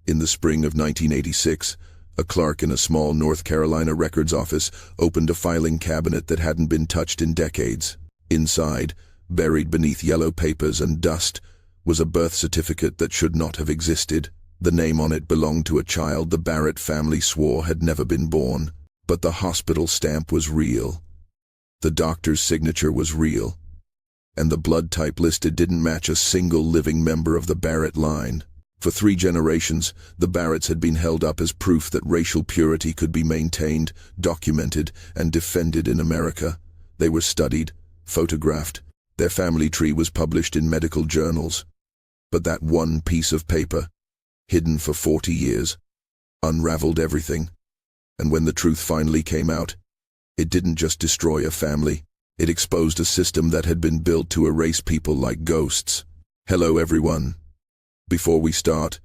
In the spring of 1986, a clerk in a small North Carolina records office opened a filing cabinet that hadn't been touched in decades. Inside, buried beneath yellow papers and dust, was a birth certificate that should not have existed. The name on it belonged to a child the Barrett family swore had never been born. But the hospital stamp was real. The doctor's signature was real. And the blood type listed didn't match a single living member of the Barrett line. For 3 generations, the Barretts had been held up as proof that racial purity could be maintained, documented, and defended in America. They were studied, photographed. Their family tree was published in medical journals. But that one piece of paper, hidden for 40 years, unraveled everything. And when the truth finally came out, it didn't just destroy a family. It exposed a system that had been built to erase people like ghosts. Hello everyone. Before we start,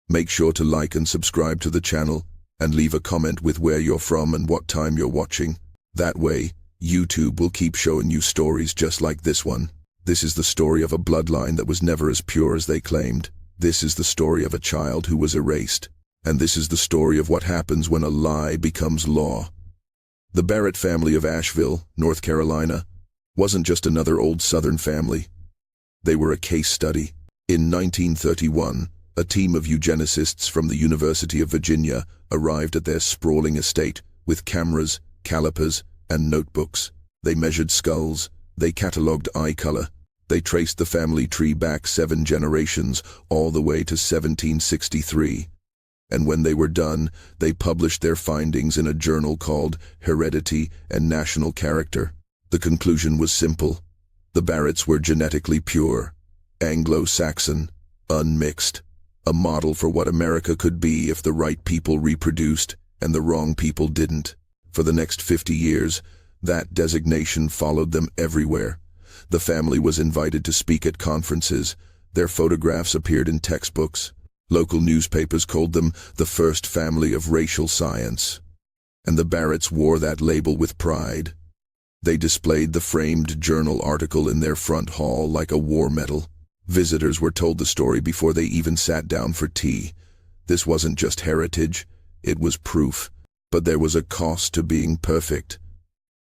make sure to like and subscribe to the channel, and leave a comment with where you're from and what time you're watching. That way, YouTube will keep showing you stories just like this one. This is the story of a bloodline that was never as pure as they claimed. This is the story of a child who was erased. And this is the story of what happens when a lie becomes law. The Barrett family of Asheville, North Carolina, wasn't just another old Southern family. They were a case study. In 1931, a team of eugenicists from the University of Virginia arrived at their sprawling estate with cameras, calipers, and notebooks. They measured skulls. They catalogued eye color. They traced the family tree back 7 generations, all the way to 1763. And when they were done, they published their findings in a journal called Heredity and National Character. The conclusion was simple. The Barretts were genetically pure, Anglo-Saxon, unmixed, a model for what America could be if the right people reproduced and the wrong people didn't. For the next 50 years, that designation followed them everywhere. The family was invited to speak at conferences. Their photographs appeared in textbooks. Local newspapers called them the first family of racial science. And the Barretts wore that label with pride. They displayed the framed journal article in their front hall like a war medal. Visitors were told the story before they even sat down for tea. This wasn't just heritage, it was proof. But there was a cost to being perfect.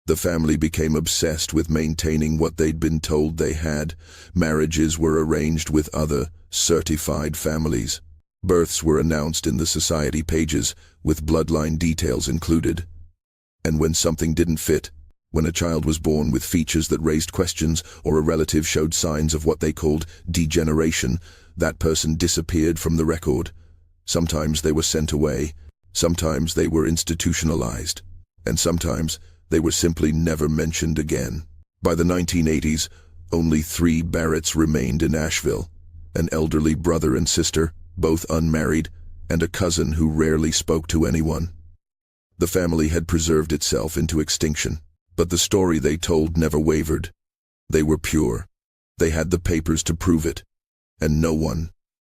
The family became obsessed with maintaining what they'd been told they had. Marriages were arranged with other, certified families. Births were announced in the society pages, with bloodline details included. And when something didn't fit, when a child was born with features that raised questions or a relative showed signs of what they called degeneration, that person disappeared from the record. Sometimes they were sent away, sometimes they were institutionalized, and sometimes they were simply never mentioned again. By the 1980s, only 3 Barretts remained in Asheville: an elderly brother and sister, both unmarried, and a cousin who rarely spoke to anyone. The family had preserved itself into extinction, but the story they told never wavered. They were pure. They had the papers to prove it, and no one,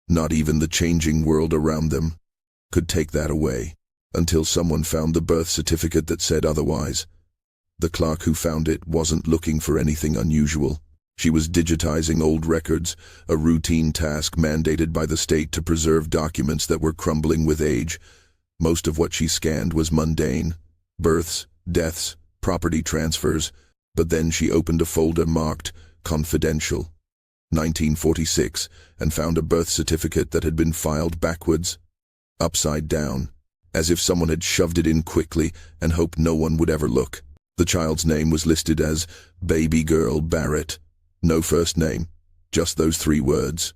not even the changing world around them, could take that away, until someone found the birth certificate that said otherwise. The clerk who found it wasn't looking for anything unusual. She was digitizing old records, a routine task mandated by the state to preserve documents that were crumbling with age. Most of what she scanned was mundane: births, deaths, property transfers. But then she opened a folder marked Confidential, 1946, and found a birth certificate that had been filed backwards, upside down, as if someone had shoved it in quickly and hoped no one would ever look. The child's name was listed as Baby Girl Barrett. No first name, just those 3 words.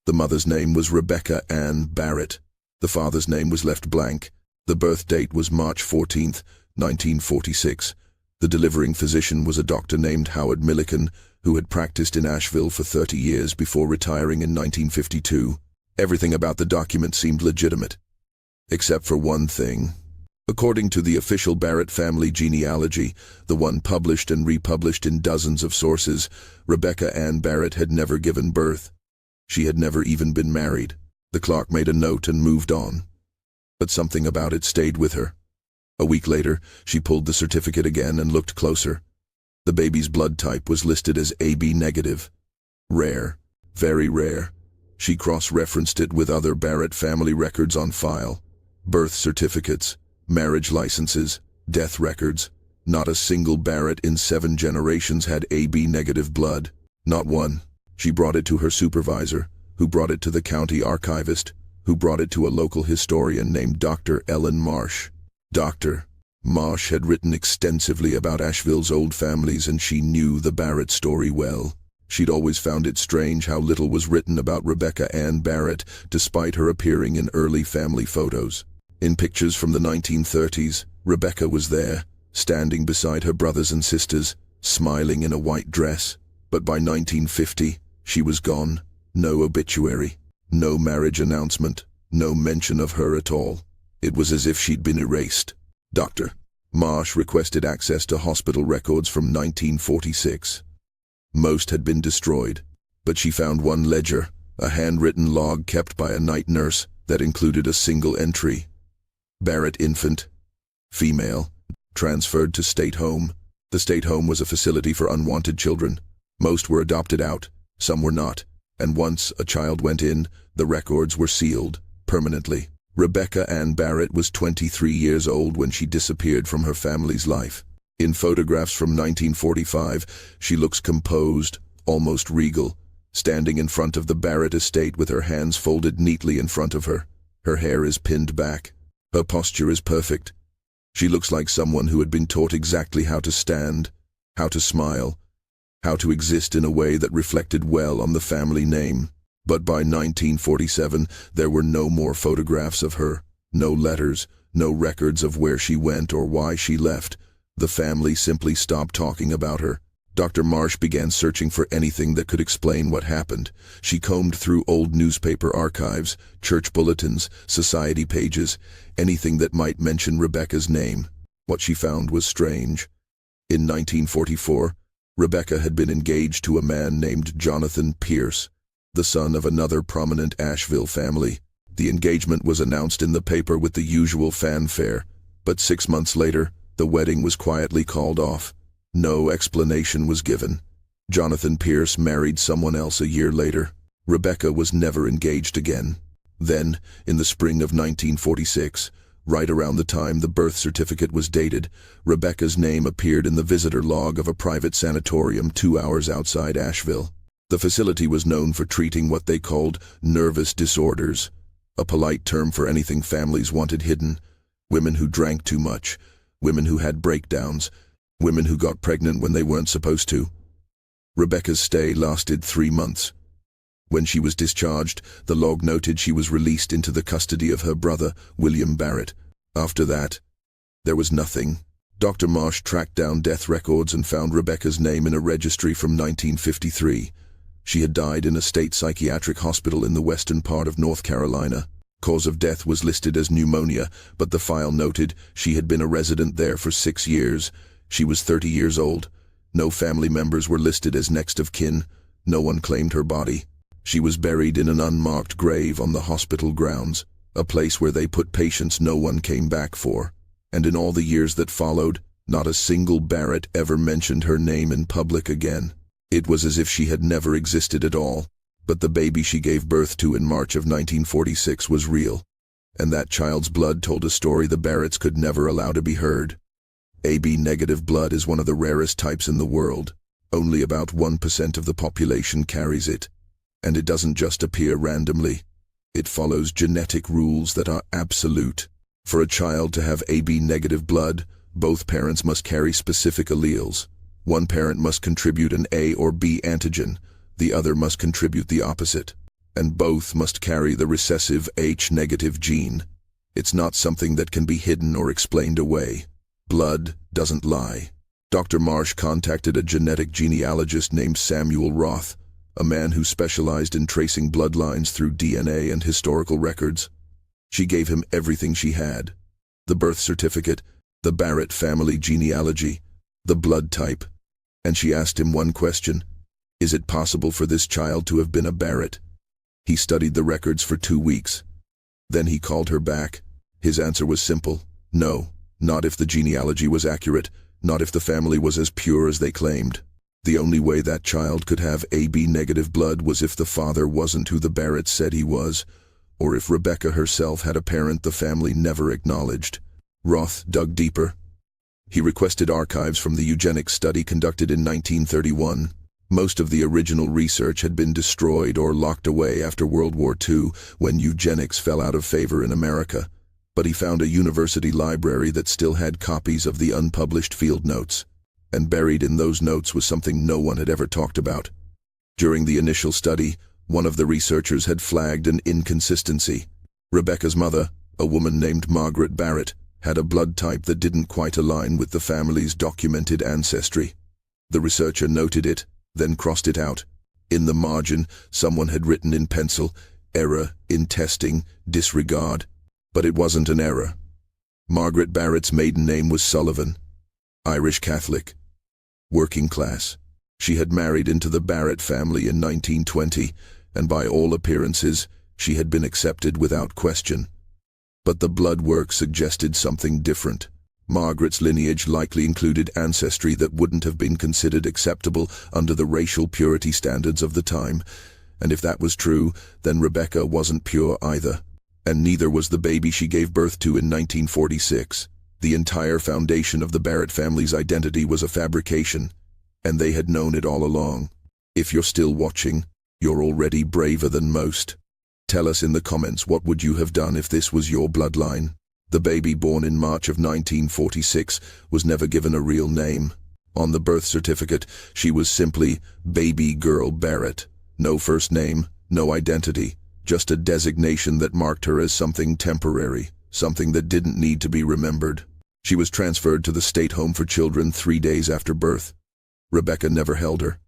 The mother's name was Rebecca Ann Barrett. The father's name was left blank. The birth date was March 14, 1946. The delivering physician was a doctor named Howard Milliken, who had practiced in Asheville for 30 years before retiring in 1952. Everything about the document seemed legitimate, except for one thing. According to the official Barrett family genealogy, the one published and republished in dozens of sources, Rebecca Ann Barrett had never given birth. She had never even been married. The clerk made a note and moved on. But something about it stayed with her. A week later, she pulled the certificate again and looked closer. The baby's blood type was listed as AB negative. Rare, very rare. She cross-referenced it with other Barrett family records on file. Birth certificates, marriage licenses, death records. Not a single Barrett in 7 generations had AB negative blood. Not one. She brought it to her supervisor, who brought it to the county archivist, who brought it to a local historian named Dr. Ellen Marsh. Dr. Marsh had written extensively about Asheville's old families, and she knew the Barrett story well. She'd always found it strange how little was written about Rebecca Ann Barrett, despite her appearing in early family photos. In pictures from the 1930s, Rebecca was there, standing beside her brothers and sisters, smiling in a white dress. But by 1950, she was gone. No obituary, no marriage announcement, no mention of her at all. It was as if she'd been erased. Dr. Marsh requested access to hospital records from 1946. Most had been destroyed, but she found one ledger, a handwritten log kept by a night nurse that included a single entry. Barrett infant, female, transferred to state home. The state home was a facility for unwanted children. Most were adopted out, some were not, and once a child went in, the records were sealed, permanently. Rebecca Ann Barrett was 23 years old when she disappeared from her family's life. In photographs from 1945, she looks composed, almost regal, standing in front of the Barrett estate with her hands folded neatly in front of her. Her hair is pinned back. Her posture is perfect. She looks like someone who had been taught exactly how to stand, how to smile, how to exist in a way that reflected well on the family name. But by 1947, there were no more photographs of her, no letters, no records of where she went or why she left. The family simply stopped talking about her. Dr. Marsh began searching for anything that could explain what happened. She combed through old newspaper archives, church bulletins, society pages, anything that might mention Rebecca's name. What she found was strange. In 1944, Rebecca had been engaged to a man named Jonathan Pierce, the son of another prominent Asheville family. The engagement was announced in the paper with the usual fanfare, but 6 months later, the wedding was quietly called off. No explanation was given. Jonathan Pierce married someone else a year later. Rebecca was never engaged again. Then, in the spring of 1946, right around the time the birth certificate was dated, Rebecca's name appeared in the visitor log of a private sanatorium 2 hours outside Asheville. The facility was known for treating what they called nervous disorders, a polite term for anything families wanted hidden: women who drank too much, women who had breakdowns, women who got pregnant when they weren't supposed to. Rebecca's stay lasted 3 months. When she was discharged, the log noted she was released into the custody of her brother, William Barrett. After that, there was nothing. Dr. Marsh tracked down death records and found Rebecca's name in a registry from 1953. She had died in a state psychiatric hospital in the western part of North Carolina. Cause of death was listed as pneumonia, but the file noted she had been a resident there for 6 years. She was 30 years old. No family members were listed as next of kin. No one claimed her body. She was buried in an unmarked grave on the hospital grounds, a place where they put patients no one came back for. And in all the years that followed, not a single Barrett ever mentioned her name in public again. It was as if she had never existed at all. But the baby she gave birth to in March of 1946 was real. And that child's blood told a story the Barretts could never allow to be heard. AB negative blood is one of the rarest types in the world. Only about 1% of the population carries it. And it doesn't just appear randomly. It follows genetic rules that are absolute. For a child to have AB negative blood, both parents must carry specific alleles. One parent must contribute an A or B antigen, the other must contribute the opposite, and both must carry the recessive H-negative gene. It's not something that can be hidden or explained away. Blood doesn't lie. Dr. Marsh contacted a genetic genealogist named Samuel Roth, a man who specialized in tracing bloodlines through DNA and historical records. She gave him everything she had: the birth certificate, the Barrett family genealogy, the blood type, and she asked him one question: is it possible for this child to have been a Barrett? He studied the records for 2 weeks. Then he called her back. His answer was simple: no, not if the genealogy was accurate, not if the family was as pure as they claimed. The only way that child could have AB negative blood was if the father wasn't who the Barretts said he was, or if Rebecca herself had a parent the family never acknowledged. Roth dug deeper. He requested archives from the eugenics study conducted in 1931. Most of the original research had been destroyed or locked away after World War II, when eugenics fell out of favor in America. But he found a university library that still had copies of the unpublished field notes. And buried in those notes was something no one had ever talked about. During the initial study, one of the researchers had flagged an inconsistency. Rebecca's mother, a woman named Margaret Barrett, had a blood type that didn't quite align with the family's documented ancestry. The researcher noted it, then crossed it out. In the margin, someone had written in pencil, "Error in testing, disregard." But it wasn't an error. Margaret Barrett's maiden name was Sullivan. Irish Catholic. Working class. She had married into the Barrett family in 1920, and by all appearances, she had been accepted without question. But the blood work suggested something different. Margaret's lineage likely included ancestry that wouldn't have been considered acceptable under the racial purity standards of the time. And if that was true, then Rebecca wasn't pure either. And neither was the baby she gave birth to in 1946. The entire foundation of the Barrett family's identity was a fabrication, and they had known it all along. If you're still watching, you're already braver than most. Tell us in the comments, what would you have done if this was your bloodline? The baby born in March of 1946 was never given a real name. On the birth certificate, she was simply Baby Girl Barrett. No first name, no identity, just a designation that marked her as something temporary, something that didn't need to be remembered. She was transferred to the state home for children 3 days after birth. Rebecca never held her.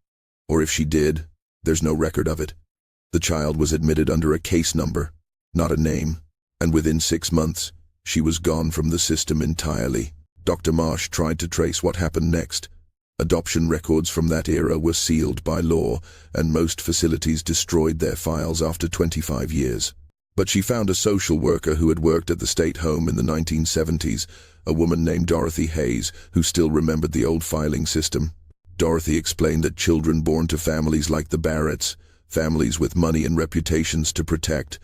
Or if she did, there's no record of it. The child was admitted under a case number, not a name, and within 6 months, she was gone from the system entirely. Dr. Marsh tried to trace what happened next. Adoption records from that era were sealed by law, and most facilities destroyed their files after 25 years. But she found a social worker who had worked at the state home in the 1970s, a woman named Dorothy Hayes, who still remembered the old filing system. Dorothy explained that children born to families like the Barretts, families with money and reputations to protect,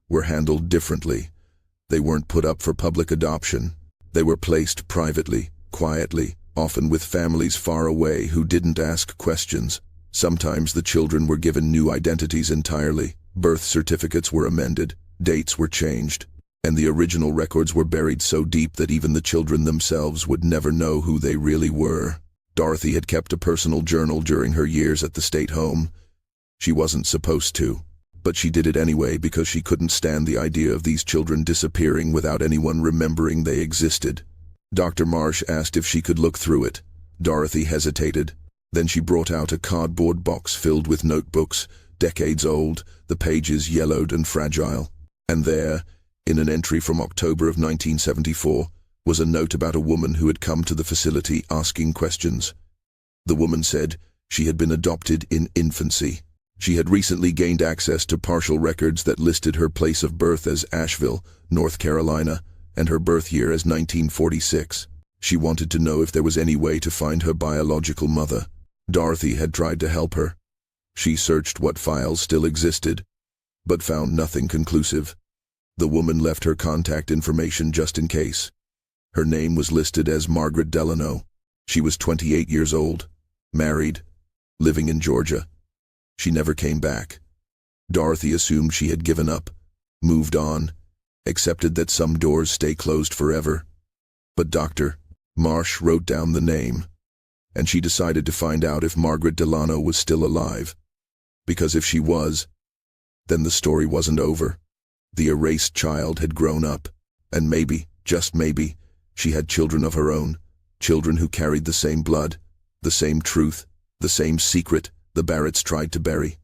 were handled differently. They weren't put up for public adoption. They were placed privately, quietly, often with families far away who didn't ask questions. Sometimes the children were given new identities entirely. Birth certificates were amended, dates were changed, and the original records were buried so deep that even the children themselves would never know who they really were. Dorothy had kept a personal journal during her years at the state home. She wasn't supposed to, but she did it anyway because she couldn't stand the idea of these children disappearing without anyone remembering they existed. Dr. Marsh asked if she could look through it. Dorothy hesitated. Then she brought out a cardboard box filled with notebooks, decades old, the pages yellowed and fragile. And there, in an entry from October of 1974, was a note about a woman who had come to the facility asking questions. The woman said she had been adopted in infancy. She had recently gained access to partial records that listed her place of birth as Asheville, North Carolina, and her birth year as 1946. She wanted to know if there was any way to find her biological mother. Dorothy had tried to help her. She searched what files still existed, but found nothing conclusive. The woman left her contact information just in case. Her name was listed as Margaret Delano. She was 28 years old, married, living in Georgia. She never came back. Dorothy assumed she had given up, moved on, accepted that some doors stay closed forever. But Dr. Marsh wrote down the name, and she decided to find out if Margaret Delano was still alive. Because if she was, then the story wasn't over. The erased child had grown up, and maybe, just maybe, she had children of her own, children who carried the same blood, the same truth, the same secret the Barretts tried to bury.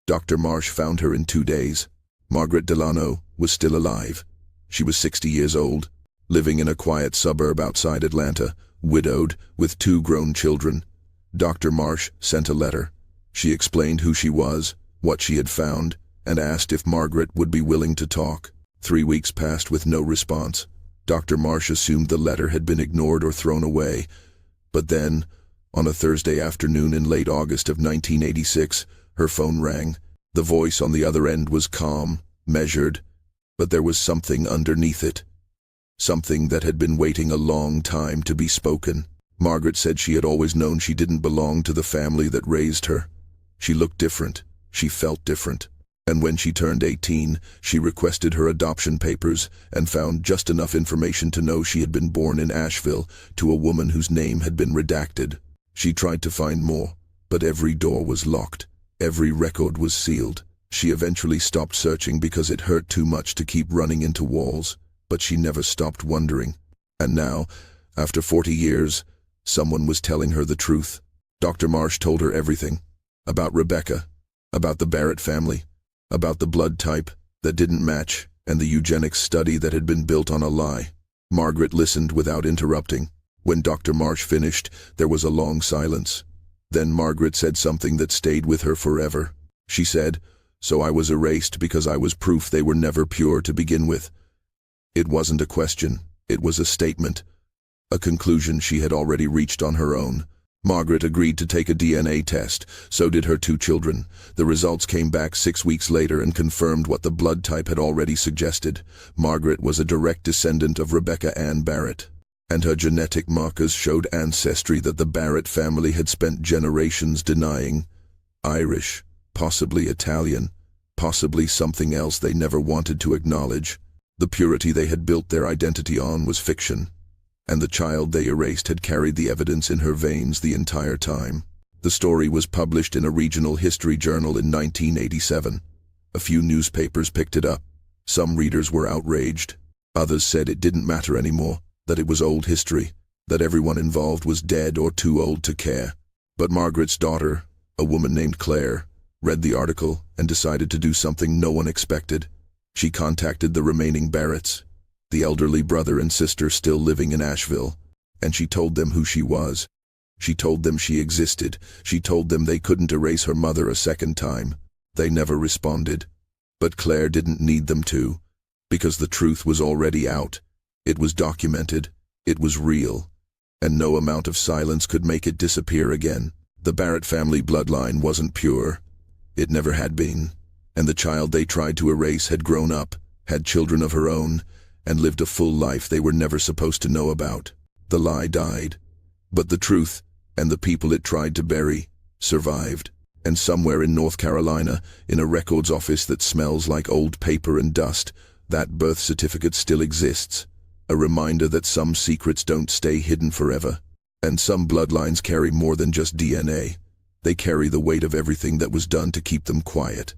Dr. Marsh found her in 2 days. Margaret Delano was still alive. She was 60 years old, living in a quiet suburb outside Atlanta, widowed, with 2 grown children. Dr. Marsh sent a letter. She explained who she was, what she had found, and asked if Margaret would be willing to talk. 3 weeks passed with no response. Dr. Marsh assumed the letter had been ignored or thrown away. But then, On a Thursday afternoon in late August of 1986, her phone rang. The voice on the other end was calm, measured, but there was something underneath it. Something that had been waiting a long time to be spoken. Margaret said she had always known she didn't belong to the family that raised her. She looked different. She felt different. And when she turned 18, she requested her adoption papers and found just enough information to know she had been born in Asheville to a woman whose name had been redacted. She tried to find more, but every door was locked. Every record was sealed. She eventually stopped searching because it hurt too much to keep running into walls, but she never stopped wondering. And now, after 40 years, someone was telling her the truth. Dr. Marsh told her everything. About Rebecca, about the Barrett family, about the blood type that didn't match, and the eugenics study that had been built on a lie. Margaret listened without interrupting. When Dr. Marsh finished, there was a long silence. Then Margaret said something that stayed with her forever. She said, "So I was erased because I was proof they were never pure to begin with." It wasn't a question, it was a statement. A conclusion she had already reached on her own. Margaret agreed to take a DNA test, so did her 2 children. The results came back 6 weeks later and confirmed what the blood type had already suggested. Margaret was a direct descendant of Rebecca Ann Barrett, and her genetic markers showed ancestry that the Barrett family had spent generations denying. Irish, possibly Italian, possibly something else they never wanted to acknowledge. The purity they had built their identity on was fiction, and the child they erased had carried the evidence in her veins the entire time. The story was published in a regional history journal in 1987. A few newspapers picked it up. Some readers were outraged. Others said it didn't matter anymore, that it was old history, that everyone involved was dead or too old to care. But Margaret's daughter, a woman named Claire, read the article and decided to do something no one expected. She contacted the remaining Barretts, the elderly brother and sister still living in Asheville, and she told them who she was. She told them she existed. She told them they couldn't erase her mother a second time. They never responded. But Claire didn't need them to, because the truth was already out. It was documented. It was real. And no amount of silence could make it disappear again. The Barrett family bloodline wasn't pure. It never had been. And the child they tried to erase had grown up, had children of her own, and lived a full life they were never supposed to know about. The lie died. But the truth, and the people it tried to bury, survived. And somewhere in North Carolina, in a records office that smells like old paper and dust, that birth certificate still exists. A reminder that some secrets don't stay hidden forever. And some bloodlines carry more than just DNA. They carry the weight of everything that was done to keep them quiet.